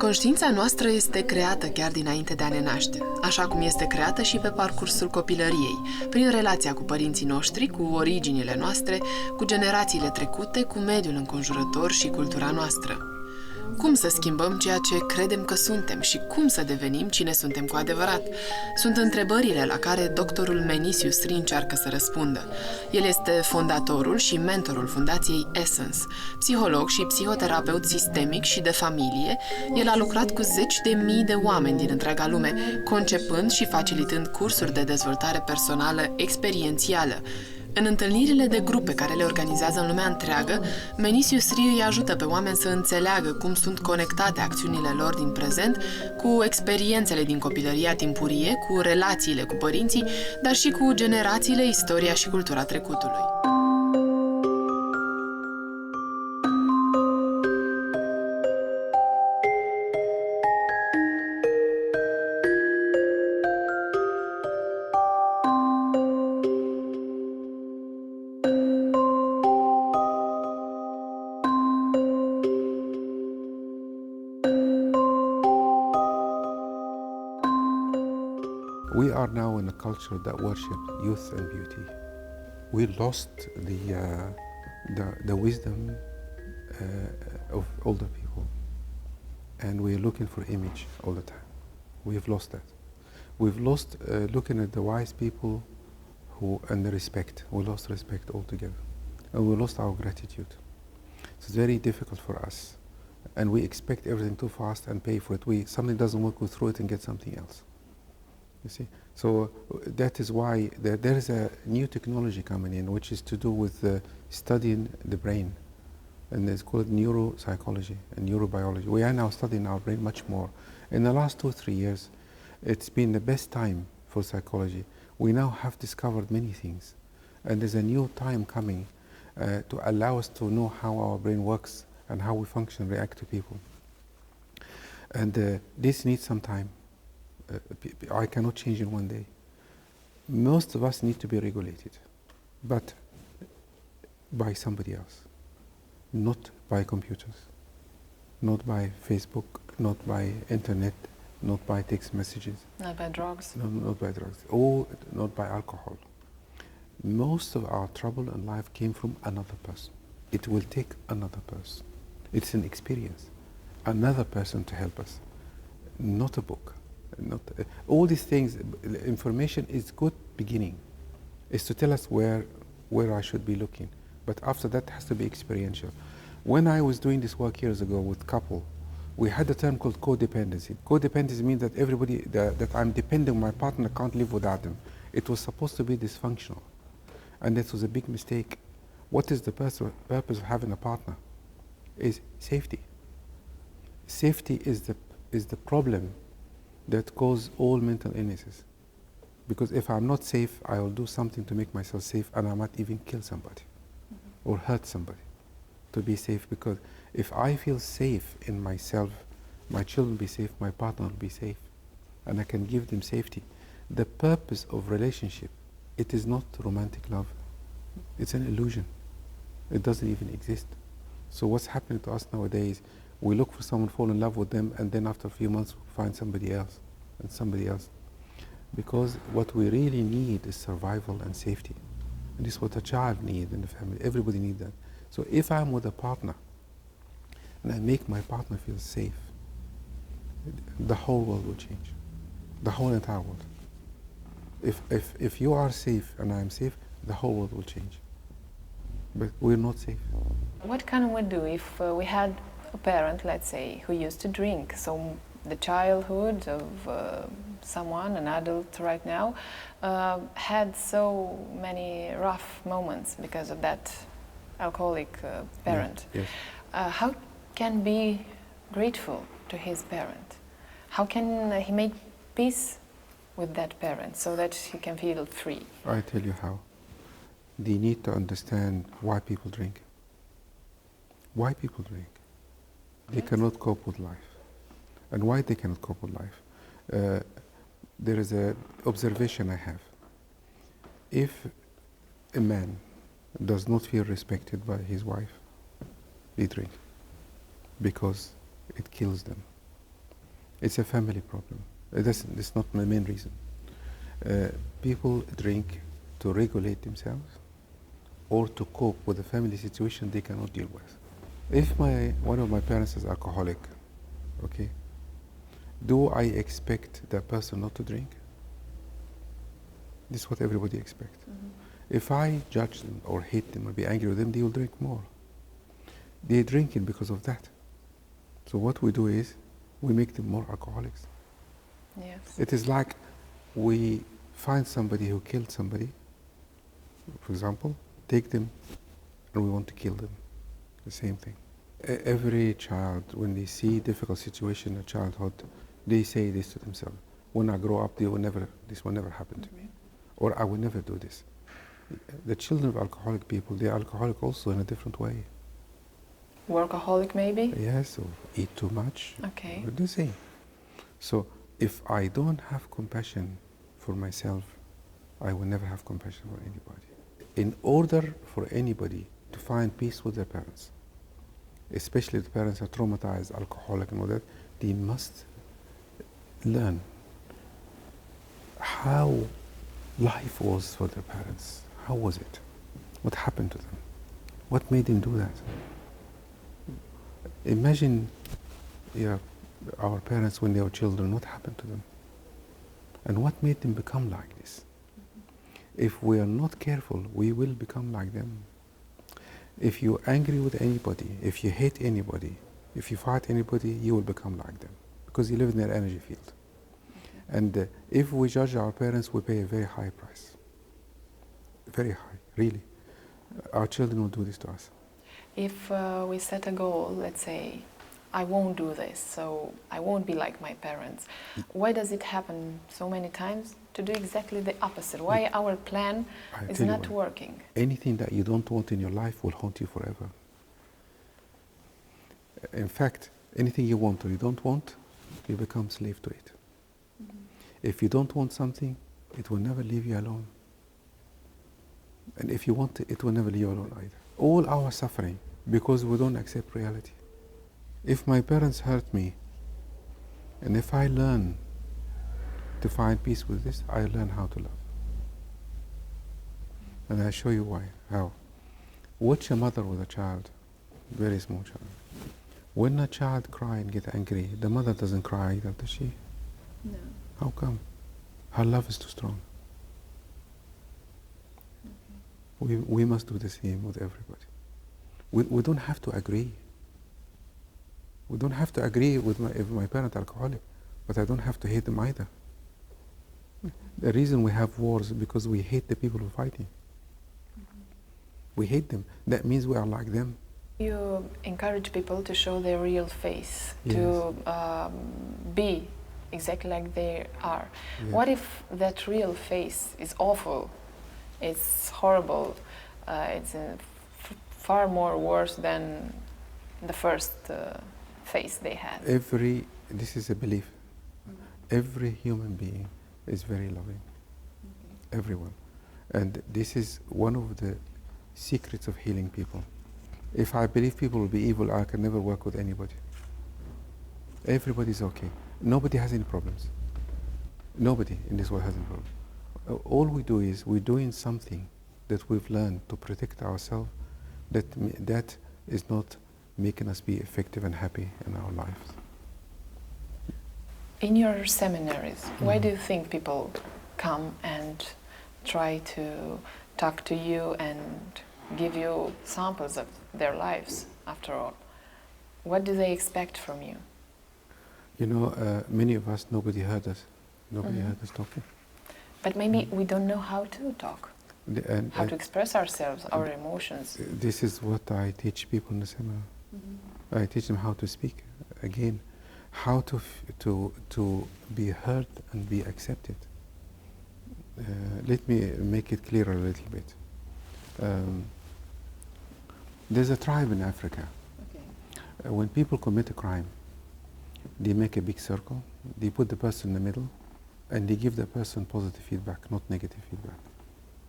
Conștiința noastră este creată chiar dinainte de a ne naște, așa cum este creată și pe parcursul copilăriei, prin relația cu părinții noștri, cu originile noastre, cu generațiile trecute, cu mediul înconjurător și cultura noastră. Cum să schimbăm ceea ce credem că suntem și cum să devenim cine suntem cu adevărat? Sunt întrebările la care doctorul Menis Yousry încearcă să răspundă. El este fondatorul și mentorul fundației Essence, psiholog și psihoterapeut sistemic și de familie. El a lucrat cu zeci de mii de oameni din întreaga lume, concepând și facilitând cursuri de dezvoltare personală experiențială. În întâlnirile de grup pe care le organizează în lumea întreagă, Menis Yousry îi ajută pe oameni să înțeleagă cum sunt conectate acțiunile lor din prezent cu experiențele din copilăria timpurie, cu relațiile cu părinții, dar și cu generațiile, istoria și cultura trecutului. We are now in a culture that worships youth and beauty. We lost the wisdom of older people, and we're looking for image all the time. We've lost that. We've lost looking at the wise people and the respect. We lost respect altogether, and we lost our gratitude. So it's very difficult for us, and we expect everything too fast and pay for it. Something doesn't work, we throw it and get something else. You see, so that is why there is a new technology coming in, which is to do with studying the brain, and it's called neuropsychology and neurobiology. We are now studying our brain much more. In the last 2 or 3 years, it's been the best time for psychology. We now have discovered many things, and there's a new time coming to allow us to know how our brain works and how we function, react to people. And this needs some time. I cannot change in one day. Most of us need to be regulated, but by somebody else, not by computers, not by Facebook, not by internet, not by text messages. Not by drugs. No, not by drugs, or not by alcohol. Most of our trouble in life came from another person. It will take another person. It's an experience. Another person to help us, not a book. Not all these things. Information is good beginning. Is to tell us where I should be looking, but after that has to be experiential. When I was doing this work years ago with couple, we had a term called codependency. Codependency means that that I'm dependent on my partner, can't live without them. It was supposed to be dysfunctional, and that was a big mistake. What is the purpose of having a partner? Is safety. Safety is the problem that cause all mental illnesses. Because if I'm not safe, I will do something to make myself safe, and I might even kill somebody or hurt somebody to be safe. Because if I feel safe in myself, my children will be safe, my partner will be safe, and I can give them safety. The purpose of relationship, it is not romantic love. It's an illusion. It doesn't even exist. So what's happening to us nowadays, we look for someone, fall in love with them, and then after a few months we find somebody else and somebody else. Because what we really need is survival and safety. And this is what a child needs in the family. Everybody needs that. So if I'm with a partner and I make my partner feel safe, the whole world will change. The whole entire world. If you are safe and I am safe, the whole world will change. But we're not safe. What can we do if we had a parent, let's say, who used to drink? So the childhood of someone, an adult right now, had so many rough moments because of that alcoholic parent. Yes. How can be grateful to his parent? How can he make peace with that parent so that he can feel free? I tell you how. They need to understand why people drink. Why people drink. They cannot cope with life. And why they cannot cope with life? There is an observation I have. If a man does not feel respected by his wife, they drink because it kills them. It's a family problem. It's not my main reason. People drink to regulate themselves or to cope with a family situation they cannot deal with. If one of my parents is alcoholic, okay, do I expect that person not to drink? This is what everybody expects. If I judge them or hate them or be angry with them, they will drink more. They're drinking because of that. So what we do is we make them more alcoholics. Yes. It is like we find somebody who killed somebody, for example, take them and we want to kill them. The same thing. Every child, when they see difficult situation in childhood, they say this to themselves. When I grow up, this will never happen to me. Or I will never do this. The children of alcoholic people, they are alcoholic also in a different way. Workaholic maybe? Yes, or eat too much. Okay. The same. So if I don't have compassion for myself, I will never have compassion for anybody. In order for anybody to find peace with their parents, especially if the parents are traumatized, alcoholic and all that, they must learn how life was for their parents. How was it? What happened to them? What made them do that? Imagine our parents when they were children, what happened to them? And what made them become like this? If we are not careful, we will become like them. If you're angry with anybody, if you hate anybody, if you fight anybody, you will become like them because you live in their energy field. And if we judge our parents, we pay a very high price. Very high, really. Our children will do this to us. If we set a goal, let's say, I won't do this, so I won't be like my parents. Why does it happen so many times to do exactly the opposite? Why our plan is not working? Anything that you don't want in your life will haunt you forever. In fact, anything you want or you don't want, you become slave to it. If you don't want something, it will never leave you alone. And if you want it, it will never leave you alone either. All our suffering, because we don't accept reality. If my parents hurt me, and if I learn to find peace with this, I learn how to love. And I'll show you why, how. Watch a mother with a child, very small child. When a child cries and gets angry, the mother doesn't cry either, does she? No. How come? Her love is too strong. We must do the same with everybody. We don't have to agree. We don't have to agree with if my parent alcoholic, but I don't have to hate them either. The reason we have wars is because we hate the people who are fighting. We hate them. That means we are like them. You encourage people to show their real face, Yes. to be exactly like they are. Yeah. What if that real face is awful? It's horrible. It's far more worse than the first face they had. This is a belief. Every human being is very loving. Everyone. And this is one of the secrets of healing people. If I believe people will be evil, I can never work with anybody. Everybody's okay. Nobody has any problems. Nobody in this world has any problems. All we do is we're doing something that we've learned to protect ourselves that is not making us be effective and happy in our lives. In your seminaries, why do you think people come and try to talk to you and give you samples of their lives, after all? What do they expect from you? You know, many of us, nobody heard us. Nobody heard us talking. But maybe we don't know how to talk, how to express ourselves, our emotions. This is what I teach people in the seminar. I teach them how to speak. Again, how to be heard and be accepted. Let me make it clearer a little bit. There's a tribe in Africa. When people commit a crime, they make a big circle, they put the person in the middle, and they give the person positive feedback, not negative feedback.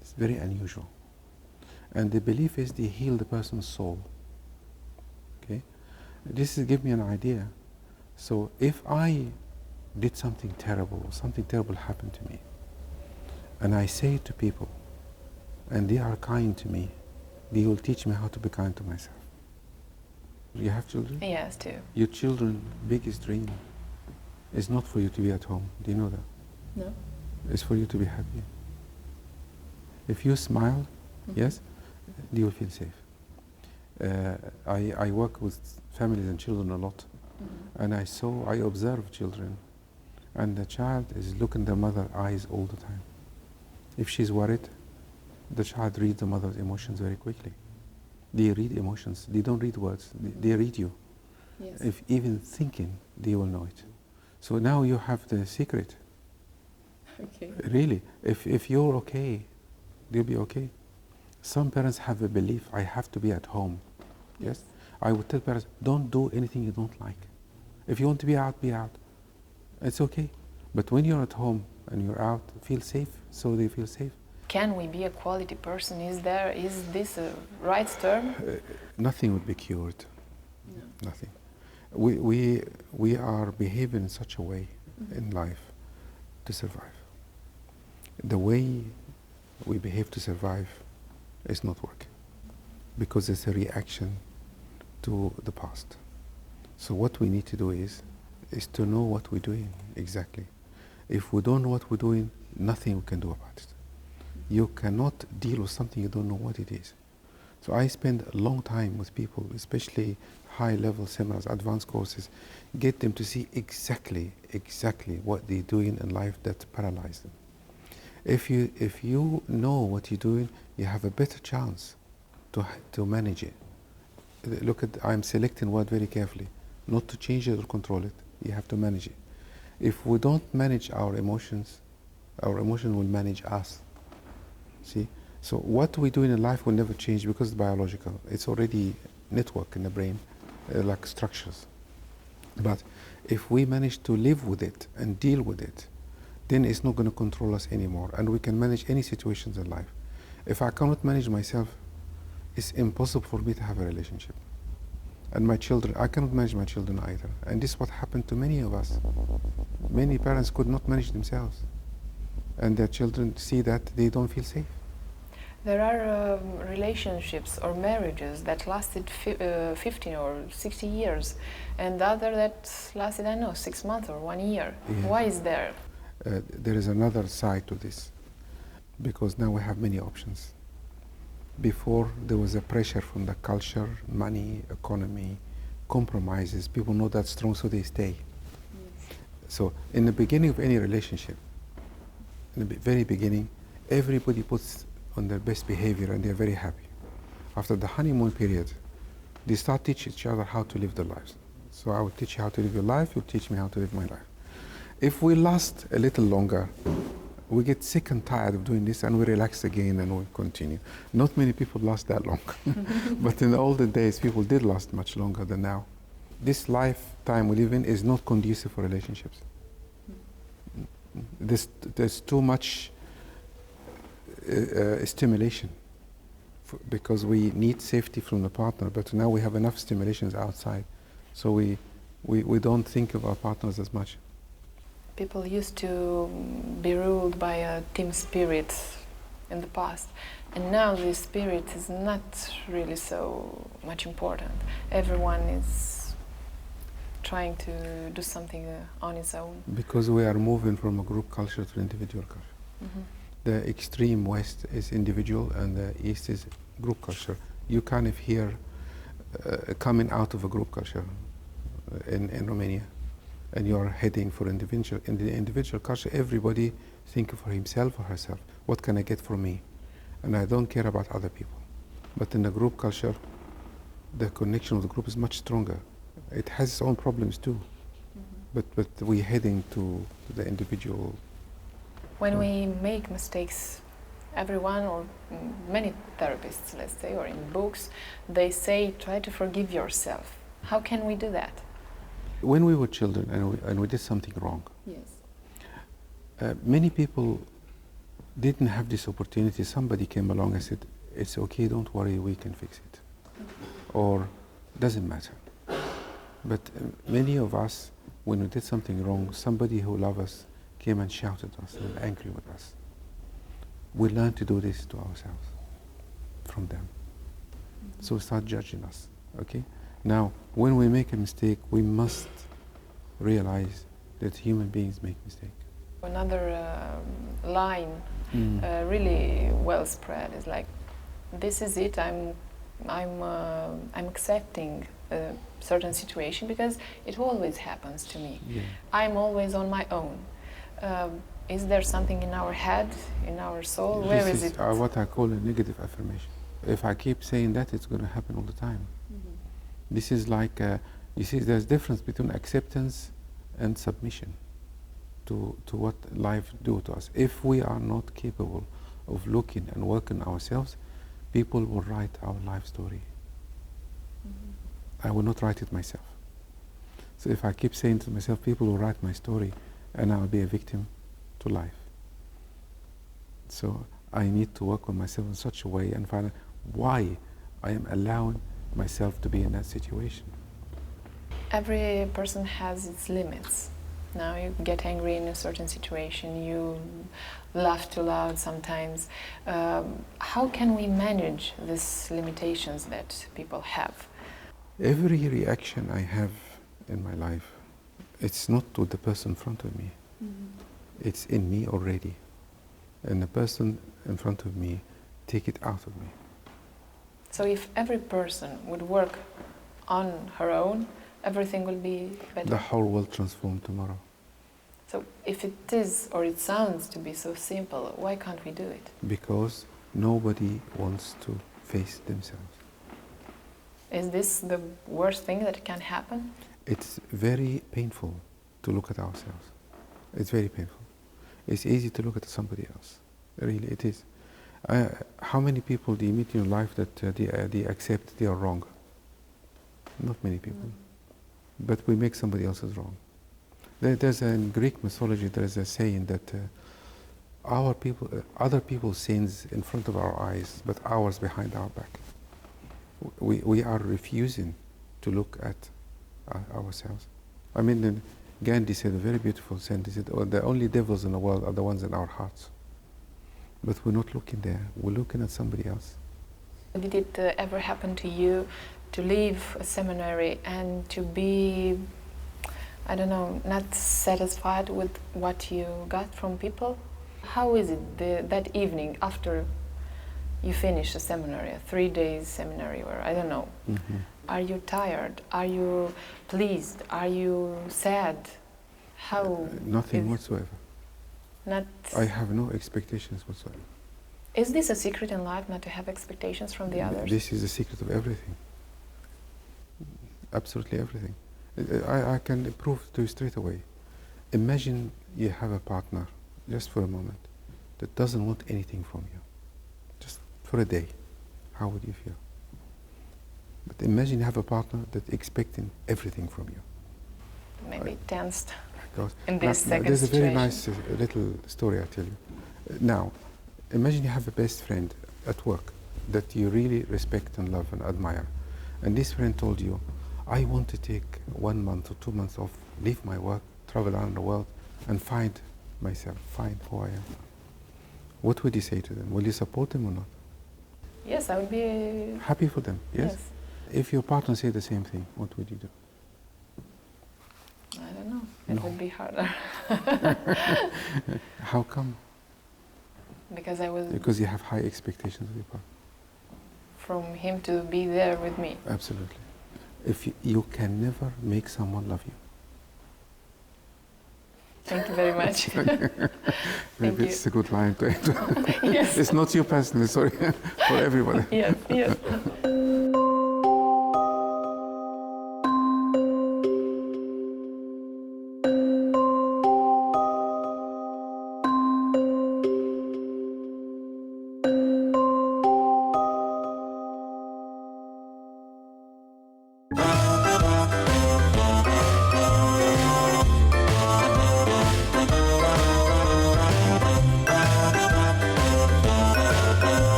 It's very unusual. And the belief is they heal the person's soul. Okay? This is give me an idea. So if I did something terrible, or something terrible happened to me, and I say it to people, and they are kind to me, they will teach me how to be kind to myself. You have children? Yes, too. Your children's biggest dream is not for you to be at home. Do you know that? No. It's for you to be happy. If you smile, yes, you will feel safe. I work with families and children a lot, and I observe children, and the child is looking their mother's eyes all the time. If she's worried, the child reads the mother's emotions very quickly. They read emotions. They don't read words. They read you. Yes. If even thinking, they will know it. So now you have the secret. Okay. Really, if you're okay, they'll be okay. Some parents have a belief, I have to be at home. Yes? I would tell parents, don't do anything you don't like. If you want to be out, be out. It's okay. But when you're at home and you're out, feel safe, so they feel safe. Can we be a quality person? Is this a right term? Nothing would be cured. No. Nothing. We are behaving in such a way in life to survive. The way we behave to survive is not working, because it's a reaction to the past. So what we need to do is to know what we're doing exactly. If we don't know what we're doing, nothing we can do about it. You cannot deal with something you don't know what it is. So I spend a long time with people, especially high-level seminars, advanced courses, get them to see exactly what they're doing in life that paralyzes them. If you know what you're doing, you have a better chance to manage it. Look at, I'm selecting word very carefully, not to change it or control it. You have to manage it. If we don't manage our emotions will manage us. See? So what we do in life will never change because it's biological. It's already network in the brain, like structures. But if we manage to live with it and deal with it, then it's not going to control us anymore, and we can manage any situations in life. If I cannot manage myself, it's impossible for me to have a relationship. And my children, I cannot manage my children either. And this is what happened to many of us. Many parents could not manage themselves, and their children see that they don't feel safe. There are relationships or marriages that lasted 15 or 60 years, and other that lasted, I don't know, 6 months or 1 year. Yeah. Why is there? There is another side to this, because now we have many options. Before, there was a pressure from the culture, money, economy, compromises. People know that's strong, so they stay. Yes. So in the beginning of any relationship, in the very beginning, everybody puts on their best behavior and they're very happy. After the honeymoon period, they start teaching each other how to live their lives. So I will teach you how to live your life, you'll teach me how to live my life. If we last a little longer, we get sick and tired of doing this and we relax again and we continue. Not many people last that long. But in the olden days, people did last much longer than now. This lifetime we live in is not conducive for relationships. There's too much stimulation because we need safety from the partner, but now we have enough stimulations outside, so we don't think of our partners as much. People used to be ruled by a team spirit in the past, and now this spirit is not really so much important. Everyone is trying to do something on its own. Because we are moving from a group culture to individual culture. Mm-hmm. The extreme west is individual and the east is group culture. You kind of hear coming out of a group culture in Romania, and you're heading for individual. In the individual culture, everybody think for himself or herself. What can I get from me? And I don't care about other people. But in the group culture, the connection of the group is much stronger. It has its own problems too. Mm-hmm. But we're heading to the individual. When we make mistakes, everyone or many therapists, let's say, or in books, they say try to forgive yourself. How can we do that? When we were children and we did something wrong, Yes. Many people didn't have this opportunity. Somebody came along and said, it's okay, don't worry, we can fix it. Or, doesn't matter. But many of us when we did something wrong, somebody who loved us came and shouted at us and was angry with us. We learn to do this to ourselves from them. So start judging us, okay? Now, when we make a mistake, we must realize that human beings make mistakes. Another line, really well spread, is like, this is it. I'm accepting a certain situation because it always happens to me. Yeah. I'm always on my own. Is there something in our head, in our soul? Where is it? This is what I call a negative affirmation. If I keep saying that, it's going to happen all the time. This is like, you see, there's a difference between acceptance and submission to what life do to us. If we are not capable of looking and working ourselves, people will write our life story. I will not write it myself. So if I keep saying to myself, people will write my story, and I'll be a victim to life. So I need to work on myself in such a way and find out why I am allowing myself to be in that situation. Every person has its limits. Now you get angry in a certain situation, you laugh too loud sometimes. How can we manage these limitations that people have? Every reaction I have in my life, it's not to the person in front of me. It's in me already. And the person in front of me take it out of me. So if every person would work on her own, everything will be better? The whole world transformed tomorrow. So if it is, or it sounds to be so simple, why can't we do it? Because nobody wants to face themselves. Is this the worst thing that can happen? It's very painful to look at ourselves. It's very painful. It's easy to look at somebody else. Really, it is. How many people do you meet in your life that they accept they are wrong? Not many people. But we make somebody else's wrong. There's in Greek mythology, there's a saying that other people's sins in front of our eyes, but ours behind our back. We are refusing to look at ourselves. I mean, Gandhi said a very beautiful sentence. He said, "Oh, the only devils in the world are the ones in our hearts." But we're not looking there. We're looking at somebody else. Did it ever happen to you to leave a seminary and to be, I don't know, not satisfied with what you got from people? How is it that evening after you finish a seminary, a 3 days seminary, or I don't know? Are you tired? Are you pleased? Are you sad? How? Nothing whatsoever. Not. I have no expectations whatsoever. Is this a secret in life, not to have expectations from the others? This is the secret of everything. Absolutely everything. I can prove to you straight away. Imagine you have a partner, just for a moment, that doesn't want anything from you. Just for a day. How would you feel? But imagine you have a partner that's expecting everything from you. Maybe tensed Because in this second there's a very situation. nice little story I tell you. Now, imagine you have a best friend at work that you really respect and love and admire. And this friend told you, I want to take 1 month or 2 months off, leave my work, travel around the world, and find myself, find who I am. What would you say to them? Will you support them or not? Yes, I would be happy for them, yes? If your partner say the same thing, what would you do? I don't know. It would be harder. How come? Because you have high expectations of your partner. From him to be there with me. Absolutely. If you can never make someone love you. Thank you very much. Maybe it's a good line to end. Yes. It's not you personally, sorry, for everybody. Yes, yes.